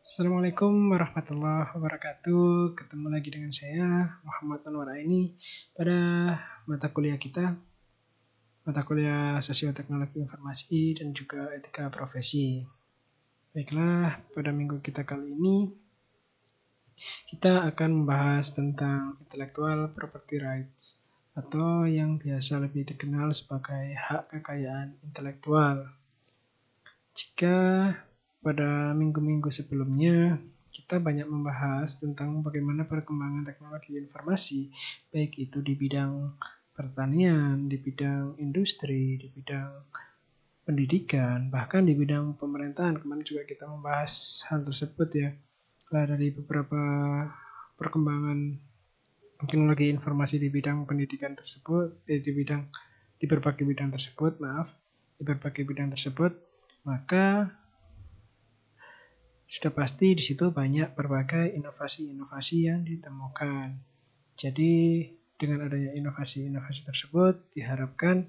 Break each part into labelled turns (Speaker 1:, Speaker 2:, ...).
Speaker 1: Assalamualaikum warahmatullahi wabarakatuh. Ketemu lagi dengan saya Muhammad Anwar Aini pada mata kuliah kita, mata kuliah Sosioteknologi Informasi dan juga Etika Profesi. Baiklah, pada minggu kita kali ini kita akan membahas tentang intellectual property rights atau yang biasa lebih dikenal sebagai hak kekayaan intelektual. Jika pada minggu-minggu sebelumnya kita banyak membahas tentang bagaimana perkembangan teknologi informasi, baik itu di bidang pertanian, di bidang industri, di bidang pendidikan, bahkan di bidang pemerintahan. Kemarin juga kita membahas hal tersebut ya. Lah dari beberapa perkembangan teknologi informasi di bidang pendidikan tersebut, di berbagai bidang tersebut, maka sudah pasti di situ banyak berbagai inovasi-inovasi yang ditemukan. Jadi dengan adanya inovasi-inovasi tersebut diharapkan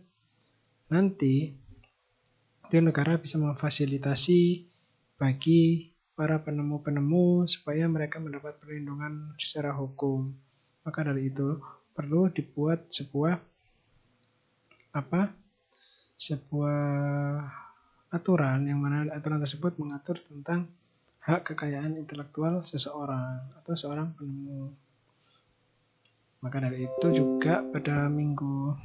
Speaker 1: nanti itu negara bisa memfasilitasi bagi para penemu-penemu supaya mereka mendapat perlindungan secara hukum. Maka dari itu perlu dibuat sebuah aturan yang mana aturan tersebut mengatur tentang hak kekayaan intelektual seseorang atau seorang penemu. Maka dari itu juga pada minggu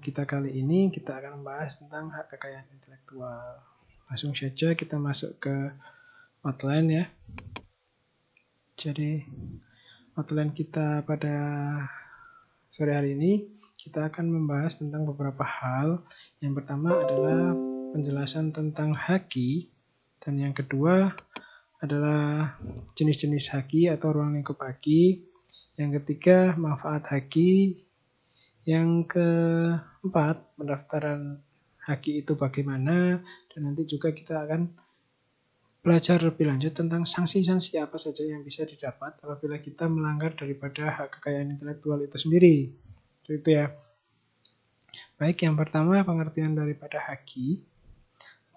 Speaker 1: kita kali ini kita akan membahas tentang hak kekayaan intelektual. Langsung saja kita masuk ke outline ya. Jadi outline kita pada sore hari ini kita akan membahas tentang beberapa hal. Yang pertama adalah penjelasan tentang haki, dan yang kedua adalah jenis-jenis haki atau ruang lingkup haki. Yang ketiga, manfaat haki. Yang keempat, pendaftaran haki itu bagaimana. Dan nanti juga kita akan belajar lebih lanjut tentang sanksi-sanksi apa saja yang bisa didapat apabila kita melanggar daripada hak kekayaan intelektual itu sendiri. Itu ya. Baik, yang pertama pengertian daripada haki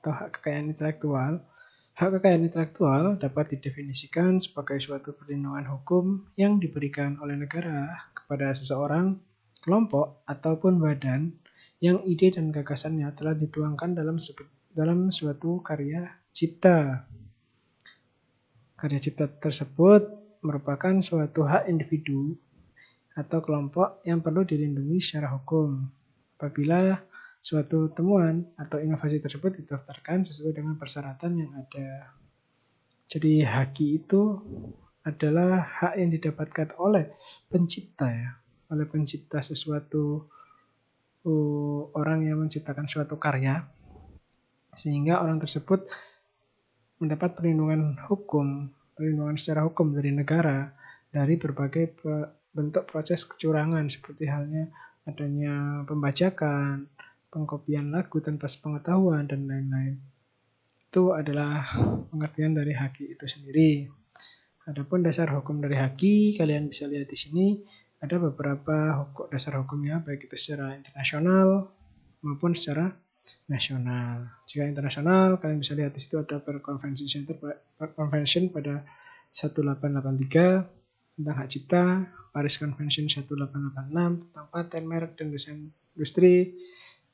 Speaker 1: atau hak kekayaan intelektual. Hak kekayaan intelektual dapat didefinisikan sebagai suatu perlindungan hukum yang diberikan oleh negara kepada seseorang, kelompok, ataupun badan yang ide dan gagasannya telah dituangkan dalam suatu karya cipta. Karya cipta tersebut merupakan suatu hak individu atau kelompok yang perlu dilindungi secara hukum apabila suatu temuan atau inovasi tersebut didaftarkan sesuai dengan persyaratan yang ada. Jadi haki itu adalah hak yang didapatkan oleh pencipta ya, oleh pencipta sesuatu orang yang menciptakan suatu karya, sehingga orang tersebut mendapat perlindungan secara hukum dari negara dari berbagai bentuk proses kecurangan seperti halnya adanya pembajakan, pengkopian lagu tanpa sepengetahuan, dan lain-lain. Itu adalah pengertian dari haki itu sendiri. Adapun dasar hukum dari haki, kalian bisa lihat di sini ada beberapa dasar hukumnya, baik itu secara internasional maupun secara nasional. Jika internasional, kalian bisa lihat di situ ada Convention pada 1883 tentang hak cipta, Paris Convention 1886 tentang paten, merek, dan desain industri.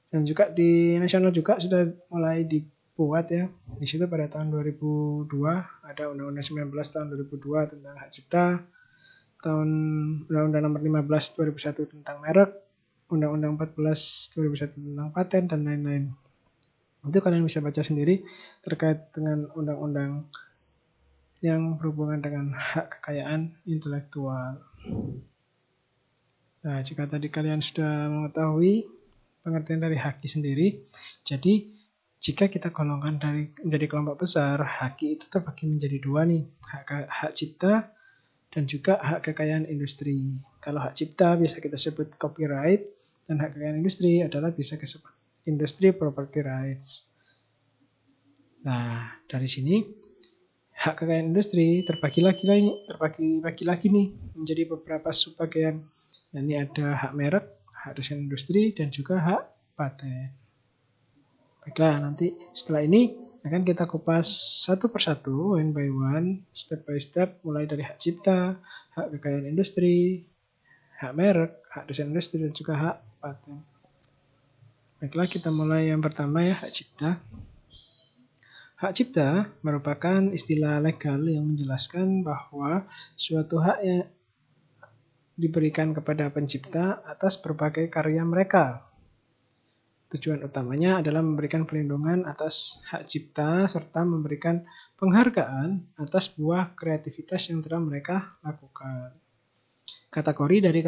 Speaker 1: Dan juga di nasional juga sudah mulai dibuat ya. Di situ pada tahun 2002 ada Undang-Undang 19 tahun 2002 tentang hak cipta, Undang-Undang nomor 15 2001 tentang merek, Undang-Undang 14 2001 tentang paten, dan lain-lain. Itu kalian bisa baca sendiri terkait dengan undang-undang yang berhubungan dengan hak kekayaan intelektual. Nah, jika tadi kalian sudah mengetahui pengertian dari haki sendiri, jadi jika kita golongkan menjadi kelompok besar, haki itu terbagi menjadi dua nih, hak cipta dan juga hak kekayaan industri. Kalau hak cipta bisa kita sebut copyright, dan hak kekayaan industri adalah bisa disebut industry property rights. Nah, dari sini hak kekayaan industri terbagi lagi nih menjadi beberapa subbagian. Ini ada hak merek, hak desain industri, dan juga hak paten. Baiklah, nanti setelah ini Akan kita kupas satu persatu, one by one, step by step, mulai dari hak cipta, hak kekayaan industri, hak merek, hak desain industri, dan juga hak paten. Baiklah, kita mulai yang pertama ya, hak cipta. Hak cipta merupakan istilah legal yang menjelaskan bahwa suatu hak yang diberikan kepada pencipta atas berbagai karya mereka. Tujuan utamanya adalah memberikan perlindungan atas hak cipta serta memberikan penghargaan atas buah kreativitas yang telah mereka lakukan. Kategori dari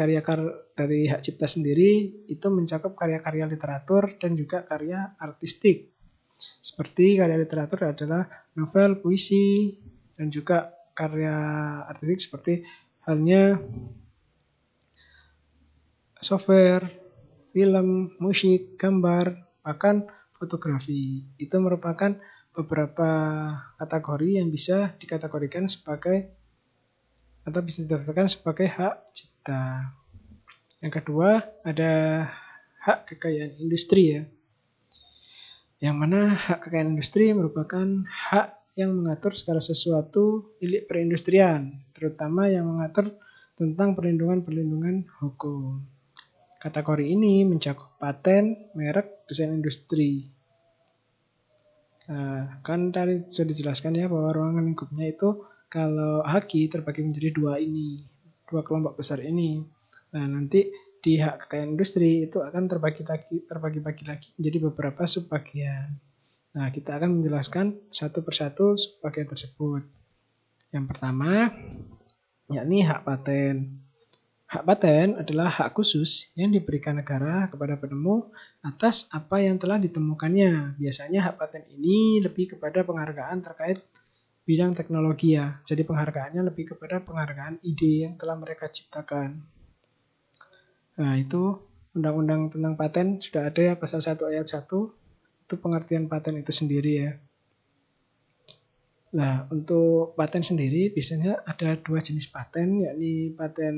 Speaker 1: dari hak cipta sendiri itu mencakup karya-karya literatur dan juga karya artistik. Seperti karya literatur adalah novel, puisi, dan juga karya artistik seperti halnya software, film, musik, gambar, bahkan fotografi. Itu merupakan beberapa kategori yang bisa dikategorikan sebagai atau bisa didaftarkan sebagai hak cipta. Yang kedua ada hak kekayaan industri ya. Yang mana hak kekayaan industri merupakan hak yang mengatur segala sesuatu milik perindustrian, terutama yang mengatur tentang perlindungan hukum. Kategori ini mencakup paten, merek, desain industri. Nah, kan tadi sudah dijelaskan ya bahwa ruangan lingkupnya itu kalau haki terbagi menjadi dua kelompok besar ini. Nah, nanti di hak kekayaan industri itu akan terbagi-bagi lagi menjadi beberapa subbagian. Nah, kita akan menjelaskan satu persatu subbagian tersebut. Yang pertama, yakni hak paten. Hak paten adalah hak khusus yang diberikan negara kepada penemu atas apa yang telah ditemukannya. Biasanya hak paten ini lebih kepada penghargaan terkait bidang teknologi ya. Jadi penghargaannya lebih kepada penghargaan ide yang telah mereka ciptakan. Nah, itu undang-undang tentang paten sudah ada ya, pasal 1 ayat 1. Itu pengertian paten itu sendiri ya. Nah, untuk paten sendiri biasanya ada dua jenis paten, yakni paten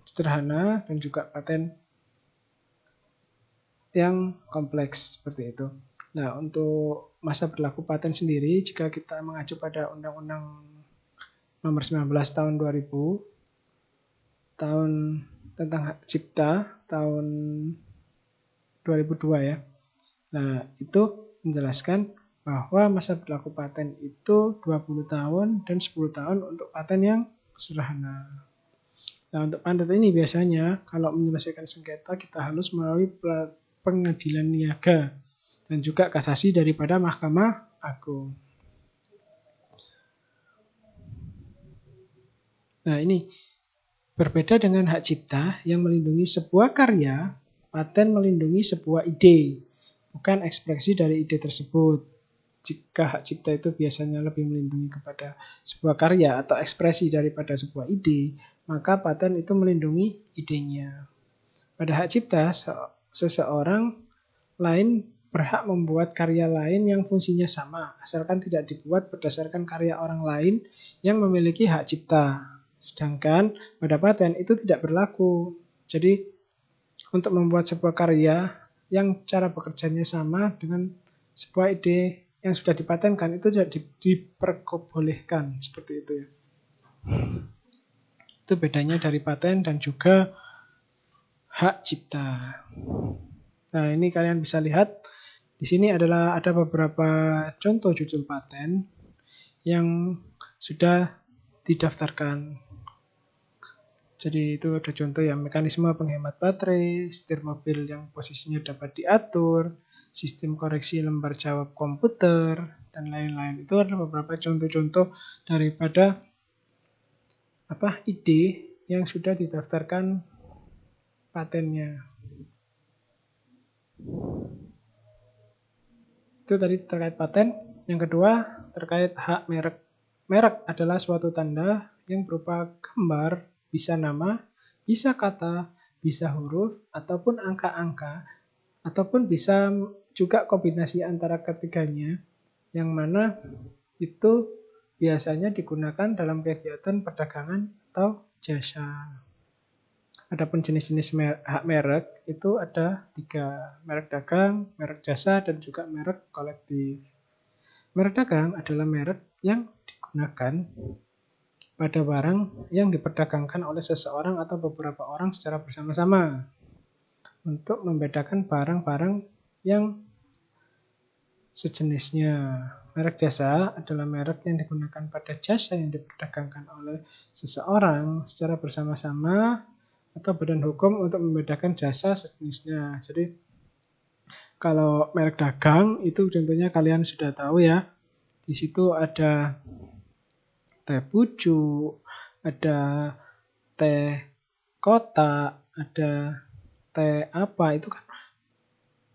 Speaker 1: sederhana dan juga paten yang kompleks seperti itu. Nah, untuk masa berlaku paten sendiri, jika kita mengacu pada Undang-Undang Nomor 19 Tahun 2000, tahun tentang hak cipta tahun 2002 ya. Nah, itu menjelaskan bahwa masa berlaku paten itu 20 tahun dan 10 tahun untuk paten yang sederhana. Nah, untuk paten ini biasanya kalau menyelesaikan sengketa kita harus melalui pengadilan niaga dan juga kasasi daripada Mahkamah Agung. Nah, ini berbeda dengan hak cipta yang melindungi sebuah karya, paten melindungi sebuah ide, bukan ekspresi dari ide tersebut. Jika hak cipta itu biasanya lebih melindungi kepada sebuah karya atau ekspresi daripada sebuah ide, maka paten itu melindungi idenya. Pada hak cipta, seseorang lain berhak membuat karya lain yang fungsinya sama, asalkan tidak dibuat berdasarkan karya orang lain yang memiliki hak cipta. Sedangkan pada paten itu tidak berlaku. Jadi untuk membuat sebuah karya yang cara bekerjanya sama dengan sebuah ide yang sudah dipatenkan itu tidak diperbolehkan seperti itu ya. Itu bedanya dari paten dan juga hak cipta. Nah, ini kalian bisa lihat di sini ada beberapa contoh judul paten yang sudah didaftarkan. Jadi itu ada contoh ya, mekanisme penghemat baterai, setir mobil yang posisinya dapat diatur, sistem koreksi lembar jawab komputer, dan lain-lain. Itu ada beberapa contoh-contoh daripada ide yang sudah didaftarkan patennya. Itu tadi terkait paten. Yang kedua terkait hak merek. Merek adalah suatu tanda yang berupa gambar, bisa nama, bisa kata, bisa huruf, ataupun angka-angka, ataupun bisa juga kombinasi antara ketiganya, yang mana itu biasanya digunakan dalam kegiatan perdagangan atau jasa. Adapun jenis-jenis hak merek itu ada 3, merek dagang, merek jasa, dan juga merek kolektif. Merek dagang adalah merek yang digunakan pada barang yang diperdagangkan oleh seseorang atau beberapa orang secara bersama-sama untuk membedakan barang-barang yang sejenisnya. Merek jasa adalah merek yang digunakan pada jasa yang diperdagangkan oleh seseorang secara bersama-sama atau badan hukum untuk membedakan jasa sejenisnya. Jadi kalau merek dagang itu contohnya kalian sudah tahu ya. Di situ ada teh pucuk, ada teh kotak, ada teh apa, itu kan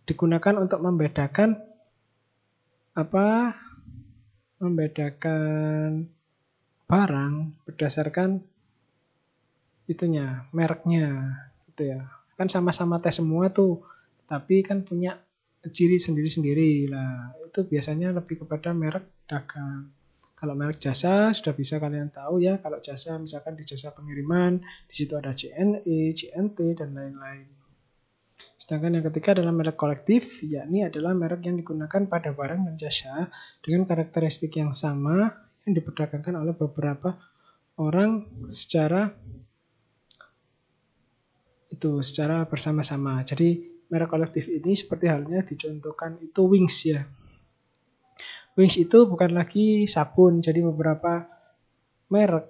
Speaker 1: digunakan untuk membedakan barang berdasarkan itunya, mereknya gitu ya. Kan sama-sama teh semua tuh, tapi kan punya ciri sendiri-sendiri lah. Itu biasanya lebih kepada merek dagang. Kalau merek jasa sudah bisa kalian tahu ya. Kalau jasa misalkan di jasa pengiriman, di situ ada JNE, JNT dan lain-lain. Sedangkan yang ketiga adalah merek kolektif, yakni adalah merek yang digunakan pada barang dan jasa dengan karakteristik yang sama yang diperdagangkan oleh beberapa orang secara bersama-sama. Jadi merek kolektif ini seperti halnya dicontohkan itu Wings ya. Wings itu bukan lagi sabun, jadi beberapa merek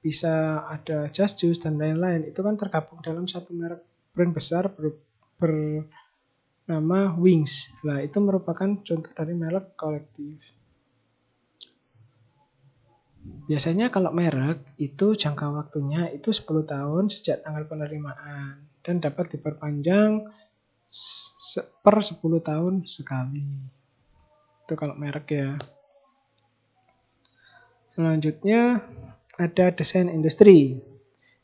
Speaker 1: bisa ada Just Juice dan lain-lain. Itu kan tergabung dalam satu merek brand besar bernama Wings. Nah, itu merupakan contoh dari merek kolektif. Biasanya kalau merek itu jangka waktunya itu 10 tahun sejak tanggal penerimaan dan dapat diperpanjang per 10 tahun sekali. Itu kalau merek ya. Selanjutnya ada desain industri.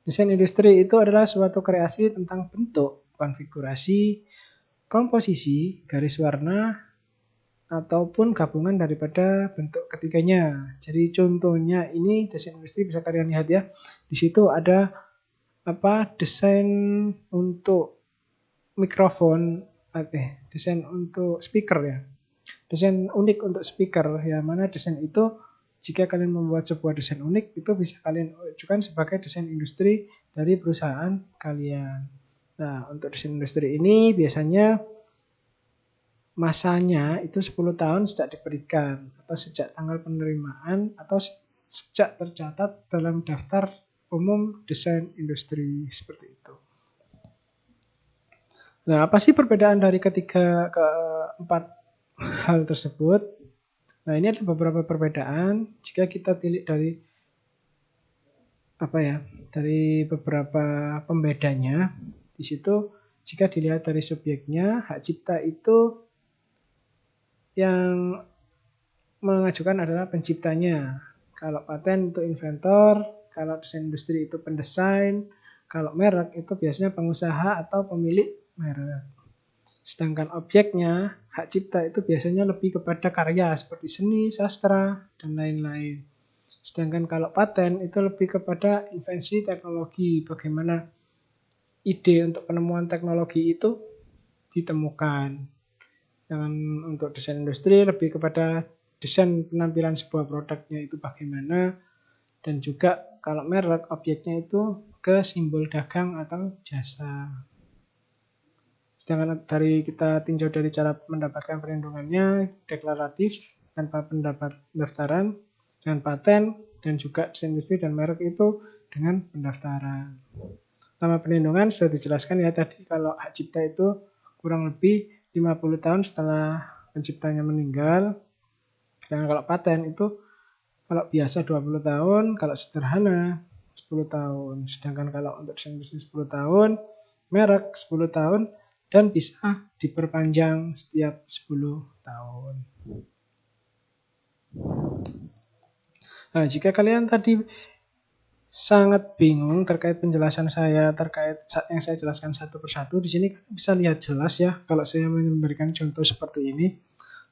Speaker 1: Desain industri itu adalah suatu kreasi tentang bentuk, konfigurasi, komposisi, garis warna, ataupun gabungan daripada bentuk ketiganya. Jadi contohnya ini desain industri bisa kalian lihat ya. Di situ ada desain untuk mikrofon, desain untuk speaker ya. Desain unik untuk speaker, ya mana desain itu jika kalian membuat sebuah desain unik itu bisa kalian ajukan sebagai desain industri dari perusahaan kalian. Nah, untuk desain industri ini biasanya masanya itu 10 tahun sejak diberikan atau sejak tanggal penerimaan atau sejak tercatat dalam daftar umum desain industri seperti itu. Nah, apa sih perbedaan dari ketiga ke empat hal tersebut? Nah, ini ada beberapa perbedaan jika kita tilik dari dari beberapa pembedanya. Di situ jika dilihat dari subjeknya, hak cipta itu yang mengajukan adalah penciptanya. Kalau paten itu inventor, kalau desain industri itu pendesain, kalau merek itu biasanya pengusaha atau pemilik merek. Sedangkan objeknya, hak cipta itu biasanya lebih kepada karya seperti seni, sastra, dan lain-lain. Sedangkan kalau paten itu lebih kepada invensi teknologi, bagaimana ide untuk penemuan teknologi itu ditemukan. Dan untuk desain industri lebih kepada desain penampilan sebuah produknya itu bagaimana, dan juga kalau merek objeknya itu ke simbol dagang atau jasa. Sedangkan dari kita tinjau dari cara mendapatkan perlindungannya deklaratif tanpa pendapat pendaftaran, dengan paten, dan juga desain industri dan merek itu dengan pendaftaran. Lama perlindungan sudah dijelaskan ya tadi, kalau hak cipta itu kurang lebih 50 tahun setelah penciptanya meninggal. Dan kalau paten itu kalau biasa 20 tahun, kalau sederhana 10 tahun. Sedangkan kalau untuk desain industri 10 tahun, merek 10 tahun, dan bisa diperpanjang setiap 10 tahun. Nah, jika kalian tadi sangat bingung terkait penjelasan saya, terkait yang saya jelaskan satu persatu, di sini kalian bisa lihat jelas ya kalau saya memberikan contoh seperti ini.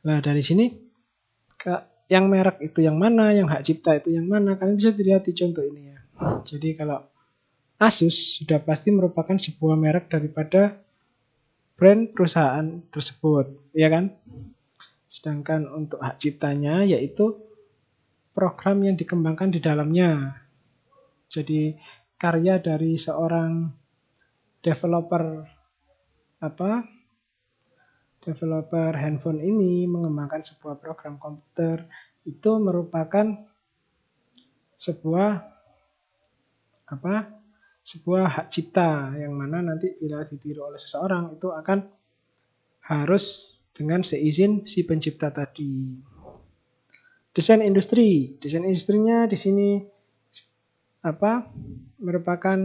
Speaker 1: Nah, dari sini yang merek itu yang mana, yang hak cipta itu yang mana, kalian bisa dilihat di contoh ini ya. Jadi kalau Asus sudah pasti merupakan sebuah merek daripada brand perusahaan tersebut, ya kan? Sedangkan untuk hak ciptanya yaitu program yang dikembangkan di dalamnya. Jadi karya dari seorang developer developer handphone ini mengembangkan sebuah program komputer itu merupakan sebuah sebuah hak cipta yang mana nanti bila ditiru oleh seseorang itu akan harus dengan seizin si pencipta tadi. Desain industrinya di sini merupakan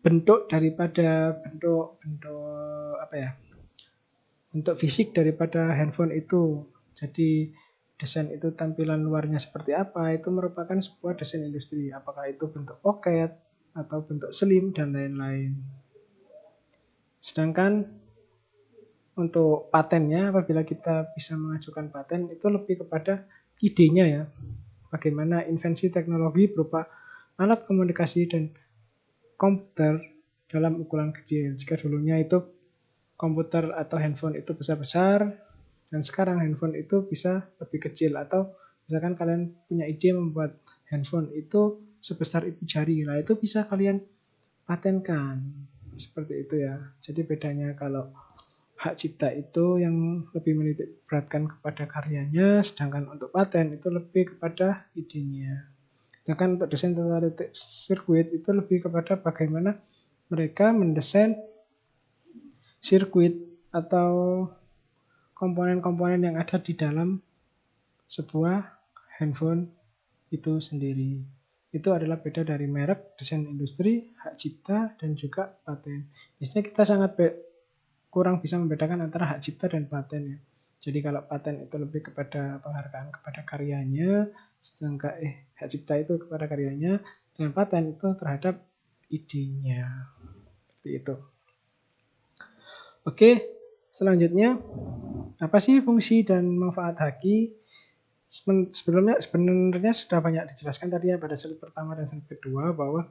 Speaker 1: bentuk daripada bentuk fisik daripada handphone itu. Jadi desain itu tampilan luarnya seperti apa itu merupakan sebuah desain industri. Apakah itu bentuk pocket atau bentuk slim dan lain-lain. Sedangkan untuk patennya, apabila kita bisa mengajukan paten itu lebih kepada idenya ya. Bagaimana invensi teknologi berupa alat komunikasi dan komputer dalam ukuran kecil. Jika dulunya itu komputer atau handphone itu besar-besar, dan sekarang handphone itu bisa lebih kecil. Atau misalkan kalian punya ide membuat handphone itu sebesar ibu jari, lah itu bisa kalian patenkan. Seperti itu ya. Jadi bedanya kalau hak cipta itu yang lebih menitik beratkan kepada karyanya, sedangkan untuk paten itu lebih kepada idenya. Sedangkan untuk desain tata sirkuit itu lebih kepada bagaimana mereka mendesain sirkuit atau komponen-komponen yang ada di dalam sebuah handphone itu sendiri. Itu adalah beda dari merek, desain industri, hak cipta, dan juga paten. Biasanya kita sangat kurang bisa membedakan antara hak cipta dan paten ya. Jadi kalau paten itu lebih kepada penghargaan kepada karyanya, sedangkan hak cipta itu kepada karyanya, dan paten itu terhadap idenya. Seperti itu. Oke, selanjutnya apa sih fungsi dan manfaat haki? Sebenarnya sudah banyak dijelaskan tadi ya pada slide pertama dan slide kedua bahwa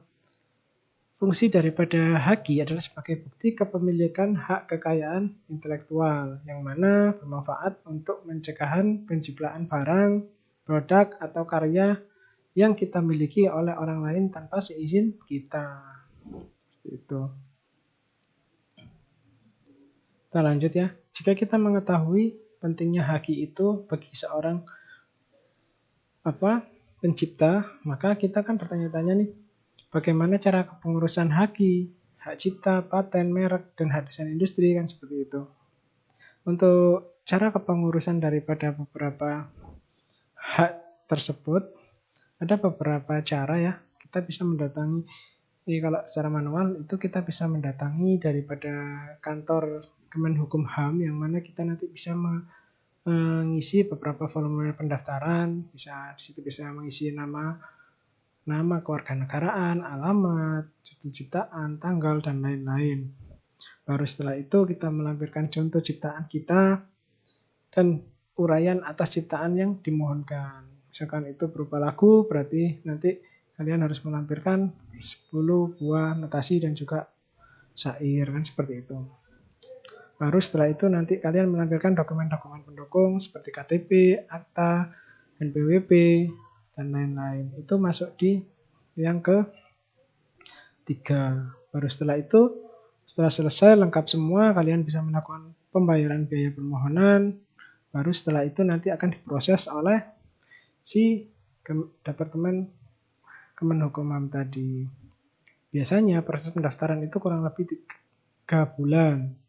Speaker 1: fungsi daripada haki adalah sebagai bukti kepemilikan hak kekayaan intelektual yang mana bermanfaat untuk pencegahan penciptaan barang, produk, atau karya yang kita miliki oleh orang lain tanpa seizin kita. Itu. Kita lanjut ya. Jika kita mengetahui pentingnya haki itu bagi seorang pencipta, maka kita kan bertanya-tanya nih, bagaimana cara kepengurusan haki, hak cipta, paten, merek, dan hak desain industri kan seperti itu. Untuk cara kepengurusan daripada beberapa hak tersebut, ada beberapa cara ya. Kita bisa mendatangi, kalau secara manual itu kita bisa mendatangi daripada kantor Kemenkumham yang mana kita nanti bisa mengisi beberapa formulir pendaftaran, di situ bisa mengisi nama kewarganegaraan, alamat, judul ciptaan, tanggal, dan lain-lain. Baru setelah itu kita melampirkan contoh ciptaan kita dan uraian atas ciptaan yang dimohonkan. Misalkan itu berupa lagu, berarti nanti kalian harus melampirkan 10 buah notasi dan juga syair, kan seperti itu. Baru setelah itu nanti kalian melampirkan dokumen-dokumen pendukung seperti KTP, akta, NPWP, dan lain-lain. Itu masuk di yang ketiga. Baru setelah itu, setelah selesai lengkap semua, kalian bisa melakukan pembayaran biaya permohonan. Baru setelah itu nanti akan diproses oleh si Departemen Kemenkumham tadi. Biasanya proses pendaftaran itu kurang lebih 3 bulan.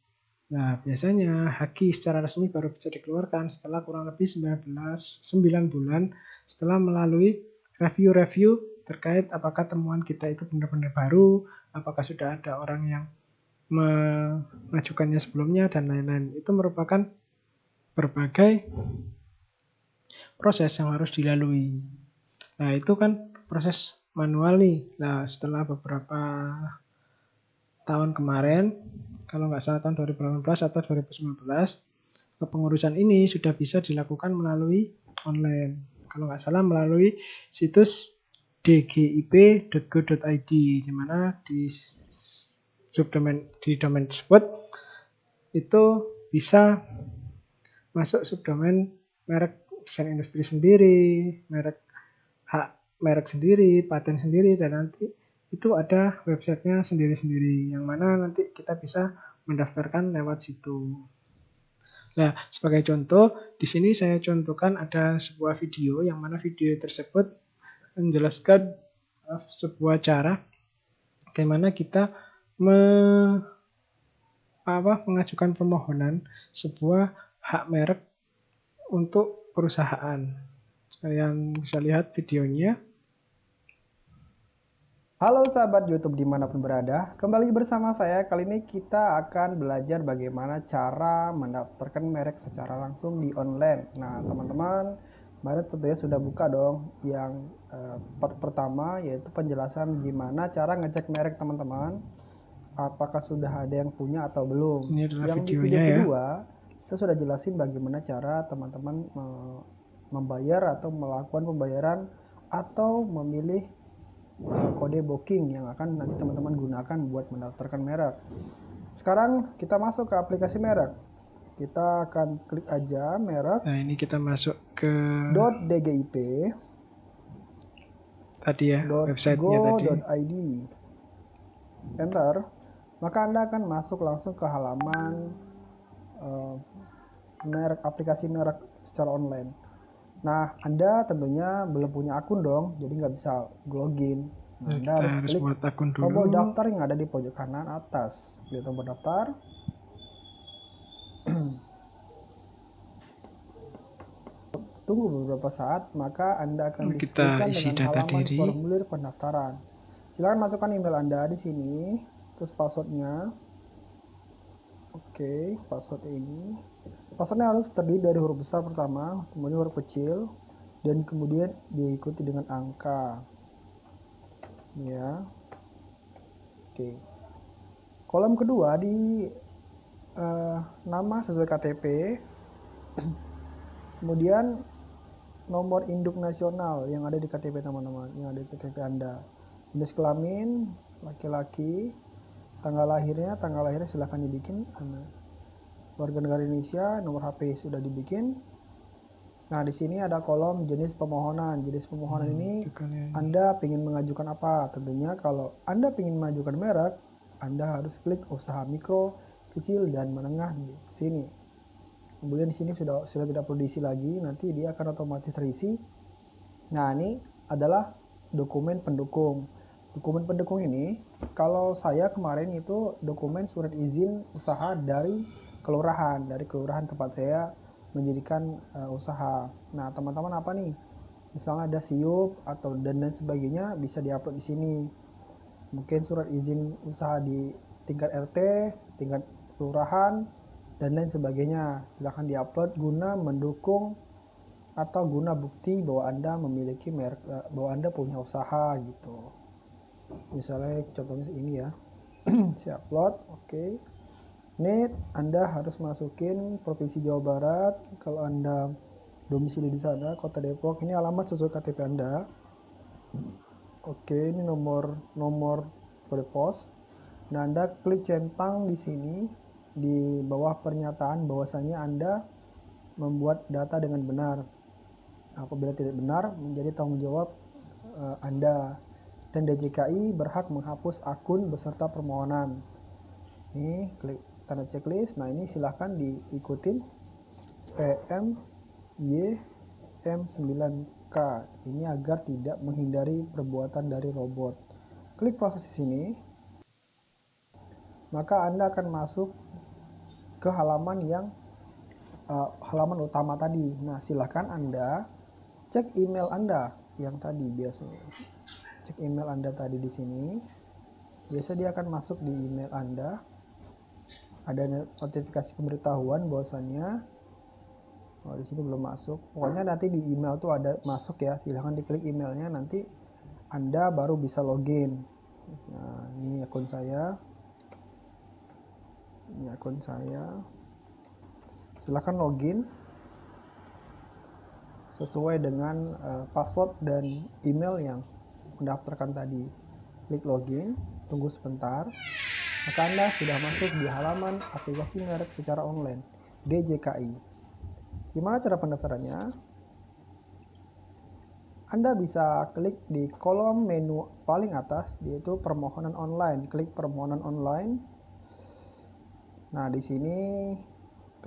Speaker 1: Nah, biasanya haki secara resmi baru bisa dikeluarkan setelah kurang lebih 9 bulan setelah melalui review-review terkait apakah temuan kita itu benar-benar baru, apakah sudah ada orang yang mengajukannya sebelumnya, dan lain-lain. Itu merupakan berbagai proses yang harus dilalui. Nah, itu kan proses manual nih. Nah, setelah beberapa tahun kemarin, kalau nggak salah tahun 2018 atau 2019, kepengurusan ini sudah bisa dilakukan melalui online. Kalau nggak salah melalui situs dgip.go.id, di mana di domain tersebut itu bisa masuk subdomain merek desain industri sendiri, hak merek sendiri, paten sendiri, dan nanti itu ada websitenya sendiri-sendiri, yang mana nanti kita bisa mendaftarkan lewat situ. Nah, sebagai contoh, di sini saya contohkan ada sebuah video, yang mana video tersebut menjelaskan sebuah cara bagaimana kita mengajukan permohonan sebuah hak merek untuk perusahaan. Kalian bisa lihat videonya.
Speaker 2: Halo sahabat YouTube dimanapun berada, kembali bersama saya. Kali ini kita akan belajar bagaimana cara mendaftarkan merek secara langsung di online. Nah teman-teman, kemarin tentunya sudah buka dong yang part pertama, yaitu penjelasan gimana cara ngecek merek teman-teman. Apakah sudah ada yang punya atau belum.
Speaker 1: Ini adalah
Speaker 2: Yang di
Speaker 1: videonya
Speaker 2: video
Speaker 1: ya.
Speaker 2: kedua, saya sudah jelasin bagaimana cara teman-teman membayar atau melakukan pembayaran atau memilih kode booking yang akan nanti teman-teman gunakan buat mendaftarkan merek. Sekarang kita masuk ke aplikasi merek. Kita akan klik aja merek.
Speaker 1: Nah, ini kita masuk ke
Speaker 2: .dgip
Speaker 1: tadi ya, websitenya tadi.
Speaker 2: .go.id. Enter. Maka Anda akan masuk langsung ke halaman merek, aplikasi merek secara online. Nah, Anda tentunya belum punya akun dong, jadi nggak bisa login. Nah, Anda harus klik
Speaker 1: buat akun dulu.
Speaker 2: tombol daftar yang ada di pojok kanan atas. Klik tombol daftar. Tunggu beberapa saat, maka Anda akan disuguhkan dengan halaman formulir pendaftaran. Silakan masukkan email Anda di sini, terus passwordnya. Oke, password ini. Passwordnya harus terdiri dari huruf besar pertama, kemudian huruf kecil, dan kemudian diikuti dengan angka. Ya. Oke. Kolom kedua di nama sesuai KTP. Kemudian nomor induk nasional yang ada di KTP teman-teman, yang ada di KTP Anda. Jenis kelamin laki-laki, tanggal lahirnya silahkan dibikin. Warga negara Indonesia, nomor HP sudah dibikin. Nah, di sini ada kolom jenis pemohonan. Jenis pemohonan ini Anda ingin mengajukan apa? Tentunya kalau Anda ingin mengajukan merek, Anda harus klik usaha mikro, kecil, dan menengah di sini. Kemudian di sini sudah tidak perlu diisi lagi, nanti dia akan otomatis terisi. Nah, ini adalah dokumen pendukung. Dokumen pendukung ini, kalau saya kemarin itu dokumen surat izin usaha dari kelurahan tempat saya mendirikan usaha. Nah, teman-teman apa nih? Misalnya ada SIUP atau dan sebagainya bisa diupload di sini. Mungkin surat izin usaha di tingkat RT, tingkat kelurahan, dan lain sebagainya. Silahkan diupload guna mendukung atau guna bukti bahwa Anda memiliki merek, bahwa Anda punya usaha gitu. Misalnya contohnya ini ya. Saya upload, oke. Ini Anda harus masukin Provinsi Jawa Barat. Kalau Anda domisili di sana, Kota Depok, ini alamat sesuai KTP Anda. Oke, ini nomor kode pos. Nah, Anda klik centang di sini di bawah pernyataan bahwasanya Anda membuat data dengan benar. Apabila tidak benar, menjadi tanggung jawab Anda, dan DJKI berhak menghapus akun beserta permohonan. Ini klik tanda checklist. Nah, ini silahkan diikutin PMYM9K ini agar tidak menghindari perbuatan dari robot. Klik proses di sini, maka Anda akan masuk ke halaman yang halaman utama tadi. Nah, silahkan Anda cek email Anda yang tadi biasanya. Cek email Anda tadi di sini. Biasa dia akan masuk di email Anda. Ada notifikasi pemberitahuan bahwasannya di sini belum masuk. Pokoknya nanti di email tuh ada masuk ya. Silahkan diklik emailnya, nanti Anda baru bisa login. Nah, ini akun saya. Silahkan login sesuai dengan password dan email yang mendaftarkan tadi. Klik login, tunggu sebentar, maka Anda sudah masuk di halaman aplikasi merek secara online DJKI. Gimana cara pendaftarannya? Anda bisa klik di kolom menu paling atas, yaitu permohonan online. Klik permohonan online. Nah, di sini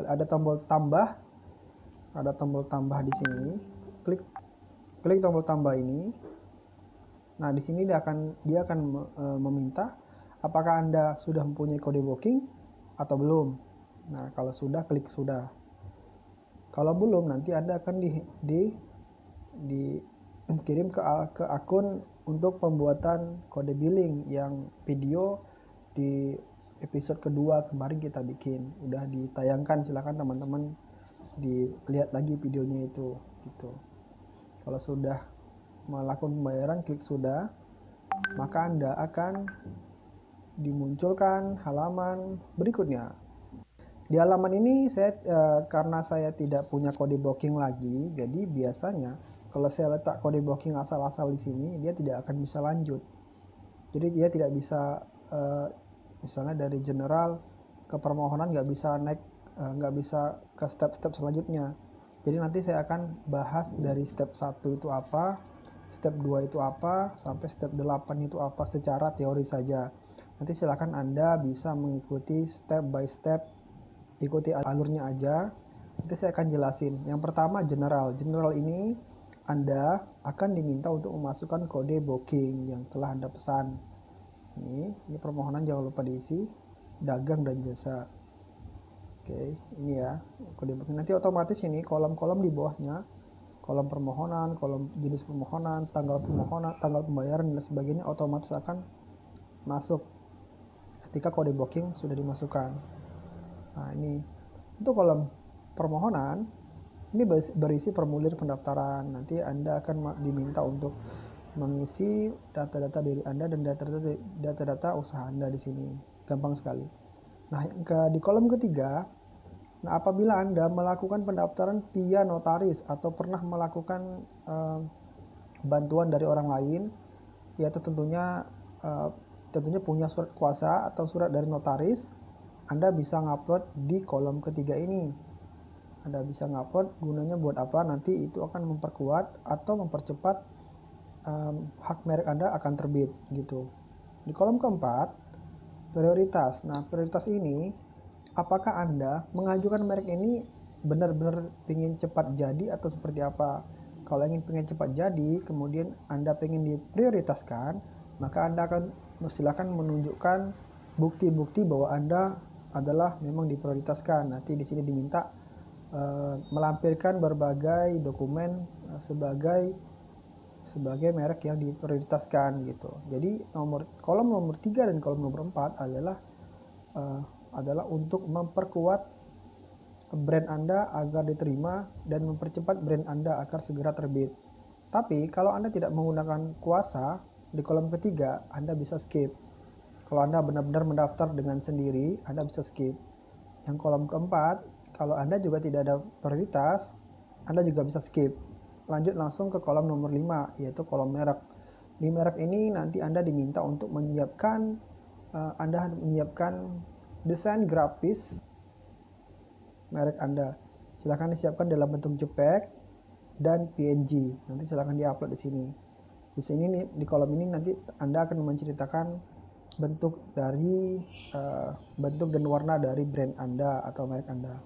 Speaker 2: ada tombol tambah. Ada tombol tambah di sini. Klik tombol tambah ini. Nah, di sini dia akan meminta apakah Anda sudah mempunyai kode booking atau belum. Nah, kalau sudah, klik sudah. Kalau belum, nanti Anda akan dikirim ke akun untuk pembuatan kode billing yang video di episode kedua kemarin kita bikin. Udah ditayangkan, silahkan teman-teman dilihat lagi videonya itu gitu. Kalau sudah melakukan pembayaran, klik sudah, maka Anda akan dimunculkan halaman berikutnya. Di halaman ini karena saya tidak punya kode booking lagi, jadi biasanya kalau saya letak kode booking asal-asal di sini, dia tidak akan bisa lanjut. Jadi dia tidak bisa misalnya dari general ke permohonan nggak bisa naik, nggak bisa ke step-step selanjutnya. Jadi nanti saya akan bahas dari step 1 itu apa, step 2 itu apa, sampai step 8 itu apa secara teori saja. Nanti silakan Anda bisa mengikuti step by step, ikuti alurnya aja. Nanti saya akan jelasin. Yang pertama general. General ini Anda akan diminta untuk memasukkan kode booking yang telah Anda pesan. Ini permohonan jangan lupa diisi, dagang dan jasa. Oke, ini ya kode booking. Nanti otomatis ini kolom-kolom di bawahnya, kolom permohonan, kolom jenis permohonan, tanggal pembayaran dan sebagainya otomatis akan masuk ketika kode booking sudah dimasukkan. Nah, ini untuk kolom permohonan ini berisi formulir pendaftaran. Nanti Anda akan diminta untuk mengisi data-data diri Anda dan data-data usaha Anda di sini. Gampang sekali. Nah, di kolom ketiga, nah apabila Anda melakukan pendaftaran via notaris atau pernah melakukan bantuan dari orang lain, yaitu tentunya punya surat kuasa atau surat dari notaris, Anda bisa ngupload di kolom ketiga ini. Anda bisa ngupload, gunanya buat apa? Nanti itu akan memperkuat atau mempercepat hak merek Anda akan terbit gitu. Di kolom keempat, prioritas. Nah, prioritas ini apakah Anda mengajukan merek ini benar-benar ingin cepat jadi atau seperti apa? Kalau ingin cepat jadi, kemudian Anda ingin diprioritaskan, maka Anda akan silakan menunjukkan bukti-bukti bahwa Anda adalah memang diprioritaskan. Nanti di sini diminta melampirkan berbagai dokumen sebagai merek yang diprioritaskan gitu. Jadi kolom nomor 3 dan kolom nomor 4 adalah untuk memperkuat brand Anda agar diterima dan mempercepat brand Anda agar segera terbit. Tapi kalau Anda tidak menggunakan kuasa, di kolom ketiga Anda bisa skip. Kalau Anda benar-benar mendaftar dengan sendiri, Anda bisa skip. Yang kolom keempat, kalau Anda juga tidak ada prioritas, Anda juga bisa skip. Lanjut langsung ke kolom nomor 5, yaitu kolom merek. Di merek ini nanti Anda diminta untuk menyiapkan desain grafis merek Anda. Silahkan disiapkan dalam bentuk JPEG dan PNG. Nanti silahkan diupload di sini. Di sini di kolom ini nanti Anda akan menceritakan bentuk dan warna dari brand Anda atau merek Anda.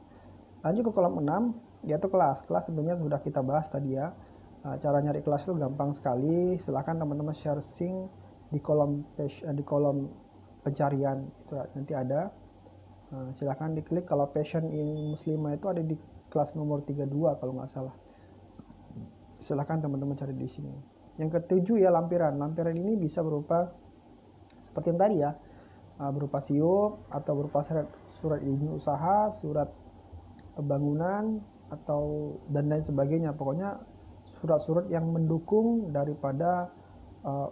Speaker 2: Lanjut ke kolom 6, yaitu kelas. Kelas tentunya sudah kita bahas tadi ya. Cara nyari kelas itu gampang sekali. Silahkan teman-teman sharing di kolom pencarian itu nanti ada. Silahkan diklik. Kalau passion in muslimah itu ada di kelas nomor 32 kalau nggak salah. Silahkan teman-teman cari di sini. Yang ketujuh ya lampiran. Lampiran ini bisa berupa seperti yang tadi ya, berupa SIUP atau berupa surat izin usaha, surat bangunan atau dan lain sebagainya. Pokoknya surat-surat yang mendukung daripada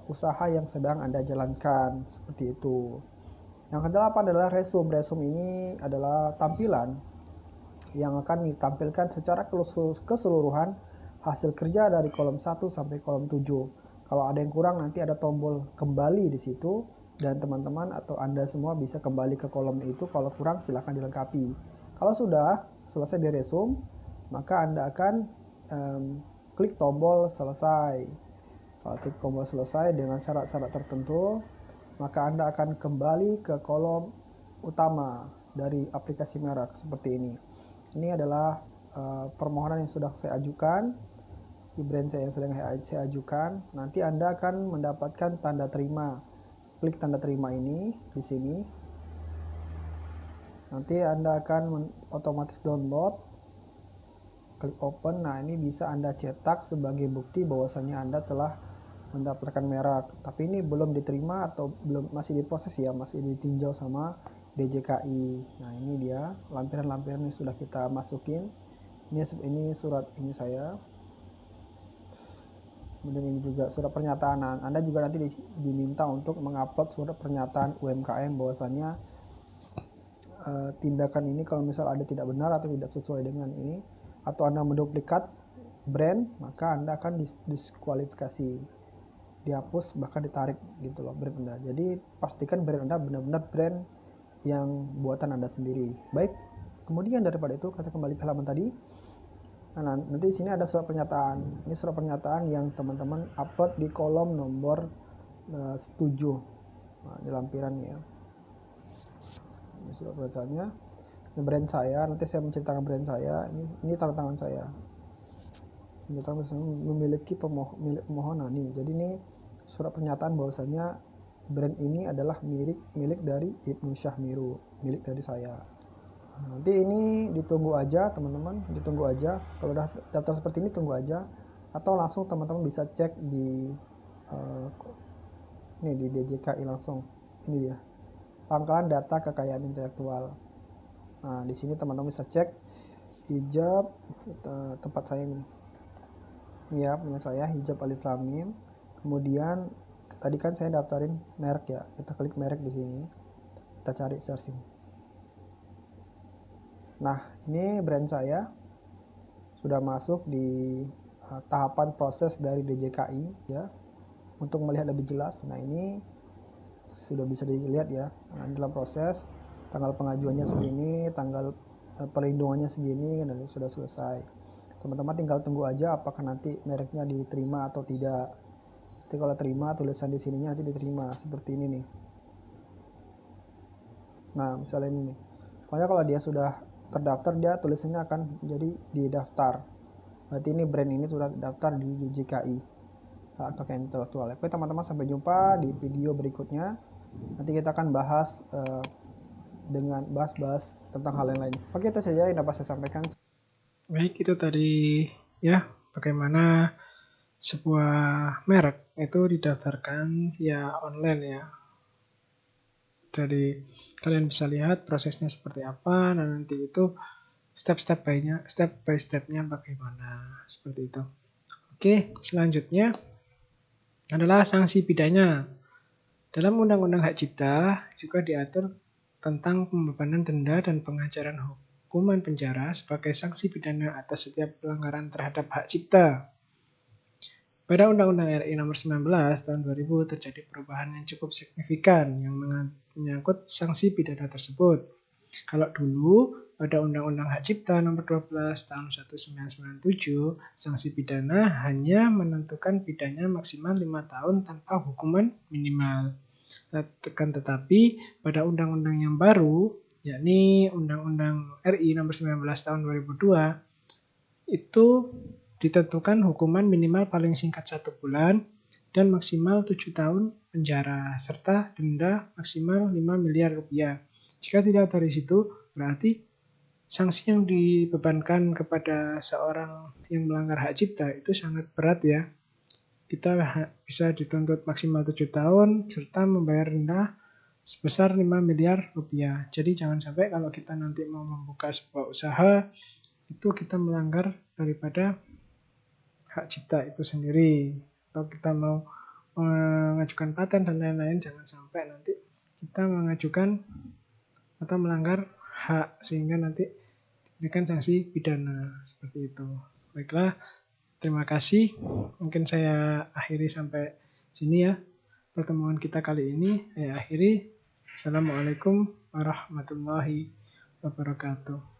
Speaker 2: usaha yang sedang Anda jalankan, seperti itu. Yang kedelapan adalah resume. Resume ini adalah tampilan yang akan ditampilkan secara keseluruhan hasil kerja dari kolom 1 sampai kolom 7. Kalau ada yang kurang nanti ada tombol kembali di situ dan teman-teman atau Anda semua bisa kembali ke kolom itu. Kalau kurang silahkan dilengkapi. Kalau sudah selesai di resume, maka Anda akan klik tombol selesai. Kalau klik tombol selesai dengan syarat-syarat tertentu, maka Anda akan kembali ke kolom utama dari aplikasi merek seperti ini. Ini adalah permohonan yang sudah saya ajukan, di brand saya yang sedang saya ajukan. Nanti Anda akan mendapatkan tanda terima. Klik tanda terima ini di sini. Nanti Anda akan otomatis download. Klik open. Nah, ini bisa Anda cetak sebagai bukti bahwasannya Anda telah mendapatkan merek. Tapi ini belum diterima atau masih diproses ya, masih ditinjau sama DJKI. Nah, ini dia lampiran-lampiran yang sudah kita masukin. Ini surat ini saya. Kemudian ini juga surat pernyataan. Anda juga nanti diminta untuk mengupload surat pernyataan UMKM bahwasannya tindakan ini kalau misal ada tidak benar atau tidak sesuai dengan ini, atau Anda menduplikat brand, maka Anda akan diskualifikasi, dihapus, bahkan ditarik gitu loh brand Anda. Jadi pastikan brand Anda benar-benar brand yang buatan Anda sendiri. Baik, kemudian daripada itu kita kembali ke halaman tadi. Nah, nanti di sini ada surat pernyataan. Ini surat pernyataan yang teman-teman upload di kolom nomor 7. Nah, di lampirannya ya. Ini surat pernyataannya. Ini brand saya. Nanti saya menceritakan brand saya. Ini tanda tangan saya. Menyatakan memiliki milik pemohon. Nih, jadi ini surat pernyataan bahwasanya brand ini adalah milik dari Ibnu Syahmiru, milik dari saya. Nanti ini ditunggu aja teman-teman, ditunggu aja. Kalau udah daftar seperti ini tunggu aja, atau langsung teman-teman bisa cek di ini di DJKI langsung. Ini dia pangkalan data kekayaan intelektual. Nah, di sini teman-teman bisa cek hijab tempat saya nih. Ini ya punya saya, hijab alif lam mim. Kemudian tadi kan saya daftarin merek ya, kita klik merek di sini, kita cari searching. Nah, ini brand saya sudah masuk di tahapan proses dari DJKI ya, untuk melihat lebih jelas. Nah, ini sudah bisa dilihat ya. Nah, dalam proses tanggal pengajuannya segini, tanggal perlindungannya segini, dan sudah selesai. Teman-teman tinggal tunggu aja apakah nanti mereknya diterima atau tidak. Nanti kalau terima, tulisan di sininya nanti diterima seperti ini nih. Nah, misalnya ini nih. Pokoknya kalau dia sudah terdaftar, dia tulisannya akan jadi didaftar. Berarti ini brand ini sudah terdaftar di DJKI atau kekayaan intelektual. Oke teman-teman, sampai jumpa di video berikutnya. Nanti kita akan bahas bahas tentang hal yang lain. Oke, itu saja yang dapat saya sampaikan.
Speaker 1: Baik, itu tadi ya bagaimana sebuah merek itu didaftarkan via online ya. Jadi kalian bisa lihat prosesnya seperti apa, dan nanti itu step by stepnya bagaimana, seperti itu. Oke, selanjutnya adalah sanksi pidana. Dalam Undang-Undang Hak Cipta juga diatur tentang pembebanan denda dan pengajaran hukuman penjara sebagai sanksi pidana atas setiap pelanggaran terhadap hak cipta. Pada Undang-Undang RI Nomor 19 Tahun 2000 terjadi perubahan yang cukup signifikan yang menyangkut sanksi pidana tersebut. Kalau dulu pada Undang-Undang Hak Cipta Nomor 12 Tahun 1997, sanksi pidana hanya menentukan pidana maksimal 5 tahun tanpa hukuman minimal. Tetapi pada undang-undang yang baru, yakni Undang-Undang RI Nomor 19 Tahun 2002, itu ditentukan hukuman minimal paling singkat 1 bulan dan maksimal 7 tahun penjara, serta denda maksimal 5 miliar rupiah. Jika tidak dari situ, berarti sanksi yang dibebankan kepada seorang yang melanggar hak cipta itu sangat berat ya. Kita bisa dituntut maksimal 7 tahun serta membayar denda sebesar 5 miliar rupiah. Jadi jangan sampai kalau kita nanti mau membuka sebuah usaha, itu kita melanggar daripada hak cipta itu sendiri. Atau kita mau mengajukan paten dan lain-lain, jangan sampai nanti kita mengajukan atau melanggar hak sehingga nanti diberikan sanksi pidana seperti itu. Baiklah, terima kasih. Mungkin saya akhiri sampai sini ya pertemuan kita kali ini. Saya akhiri. Assalamualaikum warahmatullahi wabarakatuh.